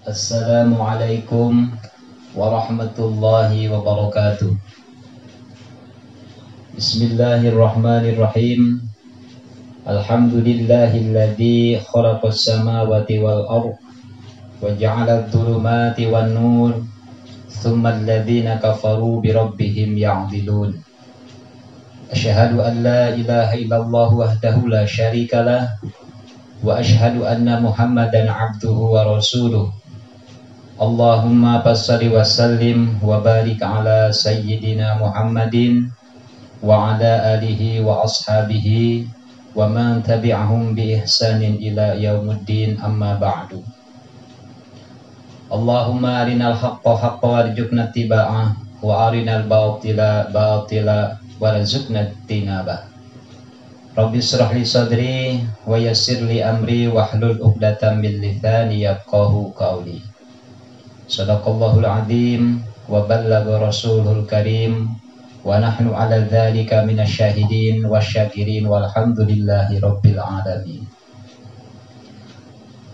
Assalamualaikum warahmatullahi wabarakatuh. Bismillahirrahmanirrahim. Alhamdulillahilladzi khalaqas samawati wal ardh wa ja'ala adh-dhulumati wan nur thumma alladhina kafaru bi rabbihim ya'dilun. Asyhadu an la ilaha illallah wahdahu la syarikalah wa asyhadu anna Muhammadan abduhu wa rasuluh. Allahumma passalli wa sallim wa barik ala sayyidina Muhammadin wa ala alihi wa ashabihi wa man tabi'ahum bi ihsanin ila yaumuddin, amma ba'du. Allahumma arinal haqqa haqqa warzuqna ittiba'ah wa arinal batila batila warzuqna tinabah. Rabbi shrah li sadri wa yassir li amri wahlul 'uqdatam min lisani yafqahu qawli. Shadaqallahul azim wa ballagha rasulul karim wa nahnu ala dzalika minasyahidin wasyakirin walhamdulillahi rabbil alamin.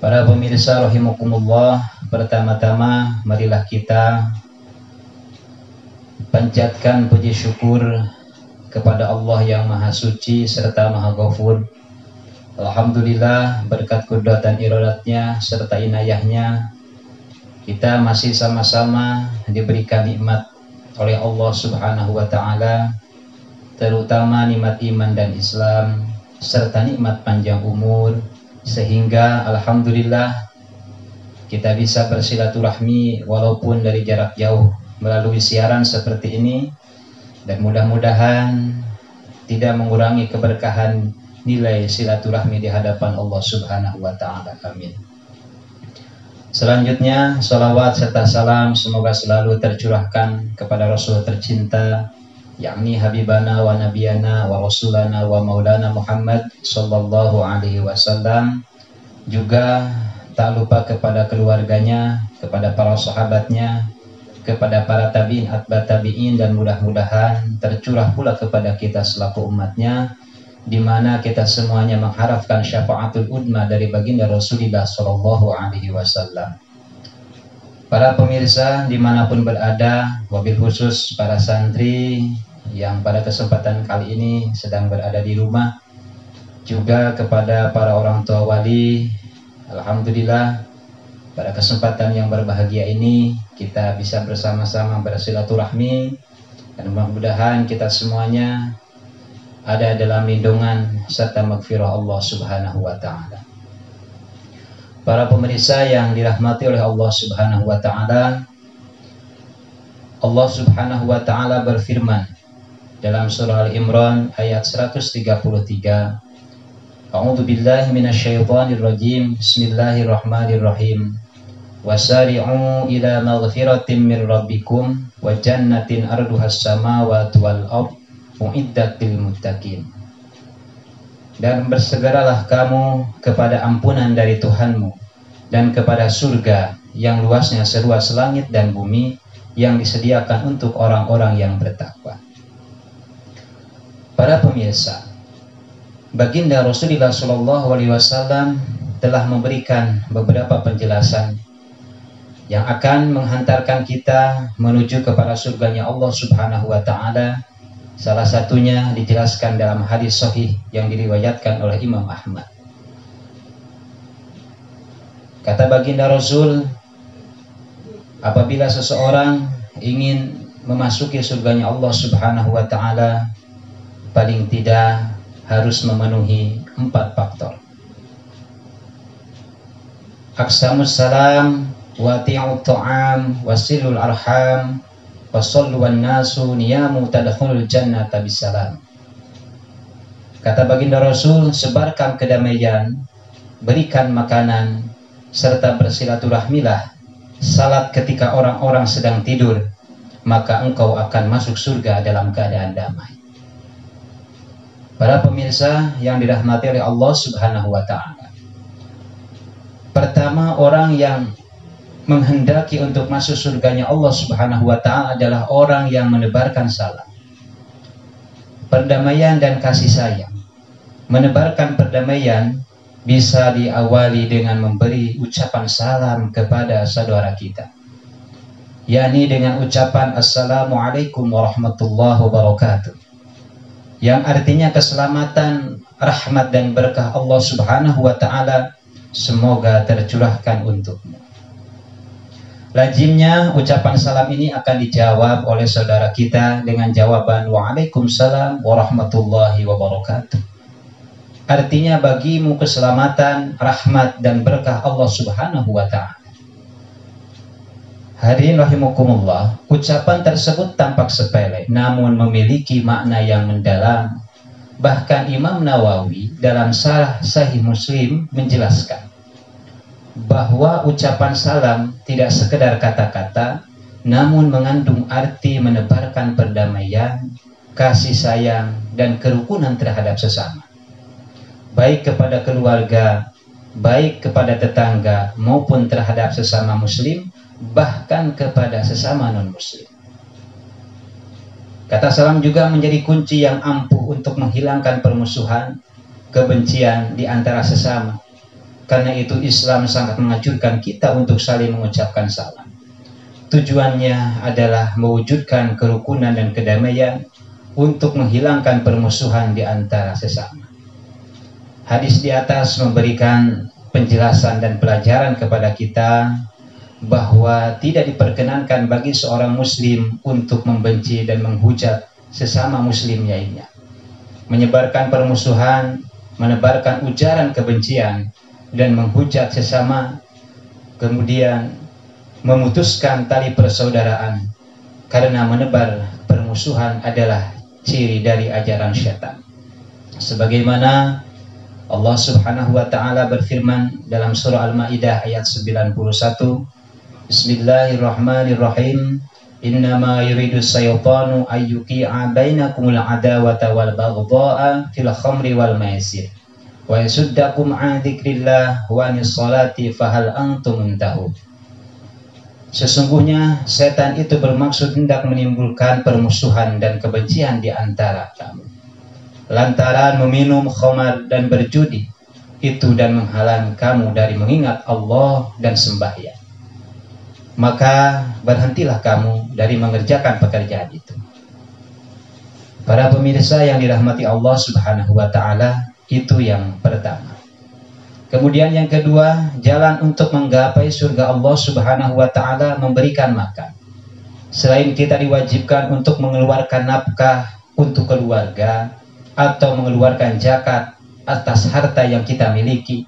Para pemirsa rahimakumullah, pertama-tama marilah kita panjatkan puji syukur kepada Allah yang Maha Suci serta Maha Ghafur. Alhamdulillah, berkat kudratan iradatnya serta inayahnya kita masih sama-sama diberikan nikmat oleh Allah Subhanahu wa Ta'ala, terutama nikmat iman dan Islam serta nikmat panjang umur, sehingga alhamdulillah kita bisa bersilaturahmi walaupun dari jarak jauh melalui siaran seperti ini, dan mudah-mudahan tidak mengurangi keberkahan nilai silaturahmi di hadapan Allah Subhanahu wa Ta'ala. Amin. Selanjutnya, salawat serta salam semoga selalu tercurahkan kepada Rasul tercinta, yakni Habibana wa Nabiyana wa Rasulana wa Maulana Muhammad sallallahu alaihi wasallam. Juga tak lupa kepada keluarganya, kepada para sahabatnya, kepada para tabi'in, atba tabi'in, dan mudah-mudahan tercurah pula kepada kita selaku umatnya, di mana kita semuanya mengharapkan syafaatul udma dari baginda Rasulullah sallallahu alaihi wasallam. Para pemirsa dimanapun berada, wabil khusus para santri yang pada kesempatan kali ini sedang berada di rumah, juga kepada para orang tua wali, alhamdulillah pada kesempatan yang berbahagia ini kita bisa bersama-sama bersilaturahmi, dan mudah-mudahan kita semuanya ada dalam lindungan serta maghfirah Allah Subhanahu wa Ta'ala. Para pemirsa yang dirahmati oleh Allah Subhanahu wa Ta'ala, Allah Subhanahu wa Ta'ala berfirman dalam surah Al-Imran ayat 133, A'udzu billahi minasyaitonir rajim. Bismillahirrahmanirrahim. Wasari'u ila maghfiratin mir rabbikum wa jannatin arduhas samawati wal ardh uiddatil muttaqin. Dan bersegeralah kamu kepada ampunan dari Tuhanmu dan kepada surga yang luasnya seluas langit dan bumi, yang disediakan untuk orang-orang yang bertakwa. Para pemirsa, baginda Rasulullah sallallahu alaihi wasallam telah memberikan beberapa penjelasan yang akan menghantarkan kita menuju kepada surganya Allah Subhanahu wa Ta'ala. Salah satunya dijelaskan dalam hadis sahih yang diriwayatkan oleh Imam Ahmad. Kata baginda Rasul, apabila seseorang ingin memasuki surganya Allah Subhanahu wa Ta'ala, paling tidak harus memenuhi 4 faktor. Aqsamus salam, wati'ut ta'am, wasilul arham, wasallu wan nasu niyamu tadkhulul jannata bisalam. Kata baginda Rasul, sebarkan kedamaian, berikan makanan, serta bersilaturahmilah, salat ketika orang-orang sedang tidur, maka engkau akan masuk surga dalam keadaan damai. Para pemirsa yang dirahmati oleh Allah Subhanahu wa Ta'ala, pertama, orang yang menghendaki untuk masuk surganya Allah Subhanahu wa Ta'ala adalah orang yang menebarkan salam, perdamaian dan kasih sayang. Menebarkan perdamaian bisa diawali dengan memberi ucapan salam kepada saudara kita, yakni dengan ucapan Assalamualaikum warahmatullahi wabarakatuh, yang artinya keselamatan, rahmat dan berkah Allah Subhanahu wa taala semoga tercurahkan untukmu. Lazimnya ucapan salam ini akan dijawab oleh saudara kita dengan jawaban Waalaikumsalam warahmatullahi wabarakatuh. Artinya bagimu keselamatan, rahmat dan berkah Allah Subhanahu wa taala. Hadirin rahimakumullah, ucapan tersebut tampak sepele namun memiliki makna yang mendalam. Bahkan Imam Nawawi dalam Syarah Sahih Muslim menjelaskan bahwa ucapan salam tidak sekedar kata-kata, namun mengandung arti menebarkan perdamaian, kasih sayang, dan kerukunan terhadap sesama, baik kepada keluarga, baik kepada tetangga, maupun terhadap sesama muslim, bahkan kepada sesama non-muslim. Kata salam juga menjadi kunci yang ampuh untuk menghilangkan permusuhan, kebencian di antara sesama. Karena itu Islam sangat menganjurkan kita untuk saling mengucapkan salam. Tujuannya adalah mewujudkan kerukunan dan kedamaian untuk menghilangkan permusuhan di antara sesama. Hadis di atas memberikan penjelasan dan pelajaran kepada kita bahwa tidak diperkenankan bagi seorang muslim untuk membenci dan menghujat sesama muslim lainnya, menyebarkan permusuhan, menebarkan ujaran kebencian, dan menghujat sesama, kemudian memutuskan tali persaudaraan, karena menebar permusuhan adalah ciri dari ajaran syaitan. Sebagaimana Allah Subhanahu wa taala berfirman dalam surah Al-Maidah ayat 91, Bismillahirrahmanirrahim, Innama yuridu syaitanu ayyuqi'a bainakumul adawata wal baghdha'a fil khamri wal maisir wa yasuddakum an dzikrillah wa anis salati fahal antum muntahun. Sesungguhnya setan itu bermaksud hendak menimbulkan permusuhan dan kebencian di antara kamu lantaran meminum khamar dan berjudi itu dan menghalangi kamu dari mengingat Allah dan sembahyang. Maka berhentilah kamu dari mengerjakan pekerjaan itu. Para pemirsa yang dirahmati Allah Subhanahu wa taala, itu yang pertama. Kemudian yang kedua, jalan untuk menggapai surga Allah Subhanahu wa taala memberikan makan. Selain kita diwajibkan untuk mengeluarkan nafkah untuk keluarga atau mengeluarkan zakat atas harta yang kita miliki,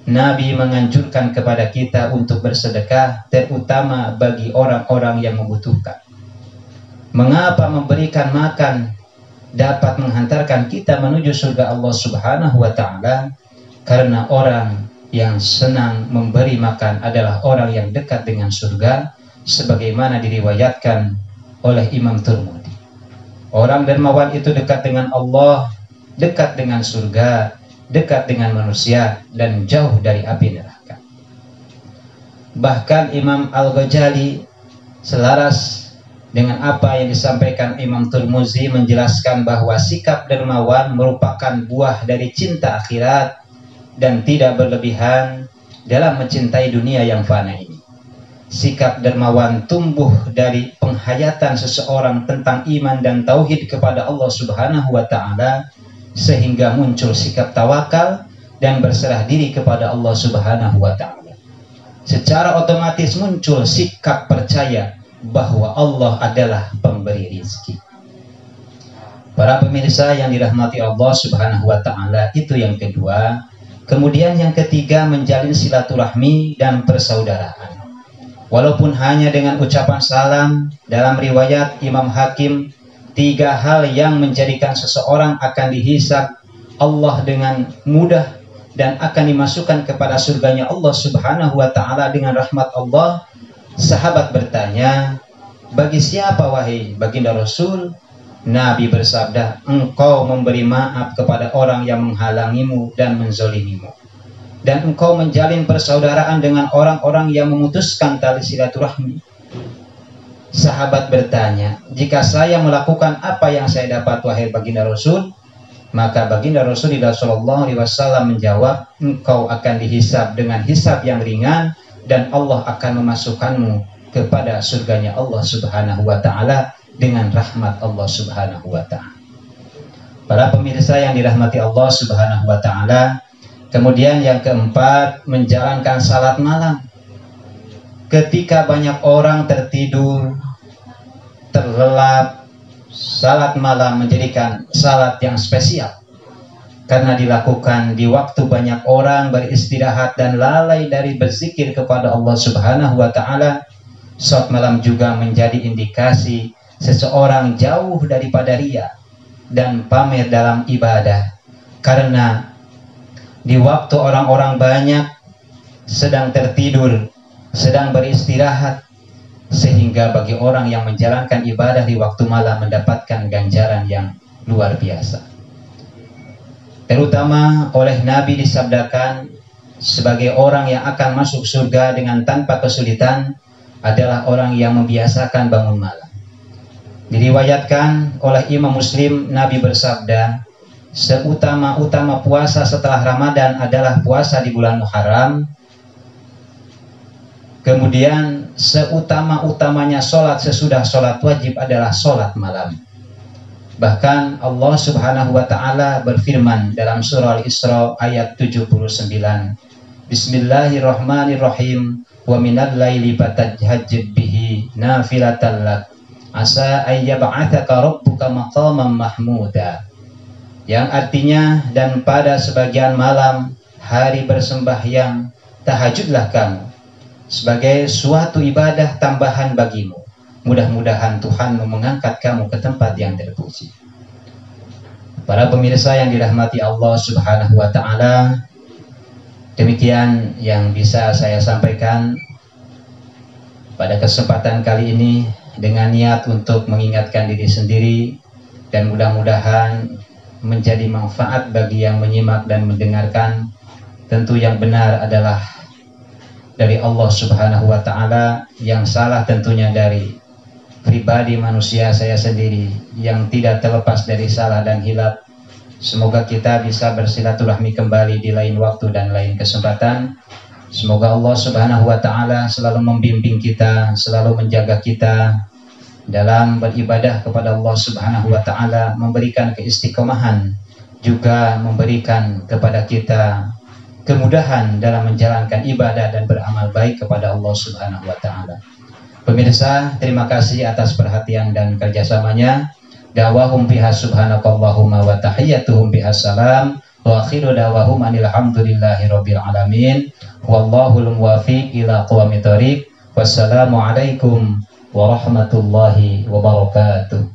Nabi menganjurkan kepada kita untuk bersedekah, terutama bagi orang-orang yang membutuhkan. Mengapa memberikan makan dapat menghantarkan kita menuju surga Allah Subhanahu wa taala? Karena orang yang senang memberi makan adalah orang yang dekat dengan surga, sebagaimana diriwayatkan oleh Imam Tirmidzi. Orang dermawan itu dekat dengan Allah, dekat dengan surga, dekat dengan manusia, dan jauh dari api neraka. Bahkan Imam Al-Ghazali selaras dengan apa yang disampaikan Imam Tirmidzi menjelaskan bahwa sikap dermawan merupakan buah dari cinta akhirat dan tidak berlebihan dalam mencintai dunia yang fana ini. Sikap dermawan tumbuh dari penghayatan seseorang tentang iman dan tauhid kepada Allah Subhanahu wa taala, sehingga muncul sikap tawakal dan berserah diri kepada Allah Subhanahu wa taala. Secara otomatis muncul sikap percaya bahwa Allah adalah pemberi rizki. Para pemirsa yang dirahmati Allah Subhanahu wa taala, itu yang kedua. Kemudian yang ketiga, menjalin silaturahmi dan persaudaraan. Walaupun hanya dengan ucapan salam, dalam riwayat Imam Hakim, 3 hal yang menjadikan seseorang akan dihisab Allah dengan mudah dan akan dimasukkan kepada surganya Allah Subhanahu wa taala dengan rahmat Allah. Sahabat bertanya, bagi siapa wahai baginda Rasul? Nabi bersabda, engkau memberi maaf kepada orang yang menghalangimu dan menzolimimu, dan engkau menjalin persaudaraan dengan orang-orang yang memutuskan tali silaturahmi. Sahabat bertanya, jika saya melakukan apa yang saya dapat wahai baginda Rasul? Maka baginda Rasulullah SAW menjawab, engkau akan dihisab dengan hisab yang ringan dan Allah akan memasukkanmu kepada surganya Allah Subhanahu wa Ta'ala dengan rahmat Allah Subhanahu wa Ta'ala. Para pemirsa yang dirahmati Allah Subhanahu wa Ta'ala, kemudian yang keempat, menjalankan salat malam. Ketika banyak orang tertidur, terlelap, salat malam menjadikan salat yang spesial karena dilakukan di waktu banyak orang beristirahat dan lalai dari berzikir kepada Allah Subhanahu wa Ta'ala. Salat malam juga menjadi indikasi seseorang jauh daripada riya dan pamer dalam ibadah, karena di waktu orang-orang banyak sedang tertidur, sedang beristirahat, sehingga bagi orang yang menjalankan ibadah di waktu malam mendapatkan ganjaran yang luar biasa. Terutama oleh Nabi disabdakan, sebagai orang yang akan masuk surga dengan tanpa kesulitan adalah orang yang membiasakan bangun malam. Diriwayatkan oleh Imam Muslim, Nabi bersabda, seutama-utama puasa setelah Ramadan adalah puasa di bulan Muharram. Kemudian seutama-utamanya sholat sesudah sholat wajib adalah sholat malam. Bahkan Allah Subhanahu wa Ta'ala berfirman dalam surah Al-Isra ayat 79, Bismillahirrahmanirrahim, wa minal laili fatahajjad bihi nafilatan lak asa ayyab'atsaka rabbuka maqaman mahmuda. Yang artinya, dan pada sebagian malam hari bersembahyang tahajudlah kamu sebagai suatu ibadah tambahan bagimu. Mudah-mudahan Tuhan mengangkat kamu ke tempat yang terpuji. Para pemirsa yang dirahmati Allah Subhanahu wa Ta'ala, demikian yang bisa saya sampaikan pada kesempatan kali ini dengan niat untuk mengingatkan diri sendiri, dan mudah-mudahan menjadi manfaat bagi yang menyimak dan mendengarkan. Tentu yang benar adalah dari Allah Subhanahu wa Ta'ala, yang salah tentunya dari pribadi manusia saya sendiri yang tidak terlepas dari salah dan hilaf. Semoga kita bisa bersilaturahmi kembali di lain waktu dan lain kesempatan. Semoga Allah Subhanahu wa Ta'ala selalu membimbing kita, selalu menjaga kita dalam beribadah kepada Allah Subhanahu wa Ta'ala, memberikan keistiqomahan, juga memberikan kepada kita kemudahan dalam menjalankan ibadah dan beramal baik kepada Allah Subhanahu wa Ta'ala. Pemirsa, terima kasih atas perhatian dan kerjasamanya. Da'wahum biha subhanakallahumma wa tahiyyatuhum biha salam wa akhiru da'wahum anilhamdulillahi rabbil alamin. Wallahul muwafiq ila aqwamit thoriq. Wassalamu alaikum warahmatullahi wabarakatuh.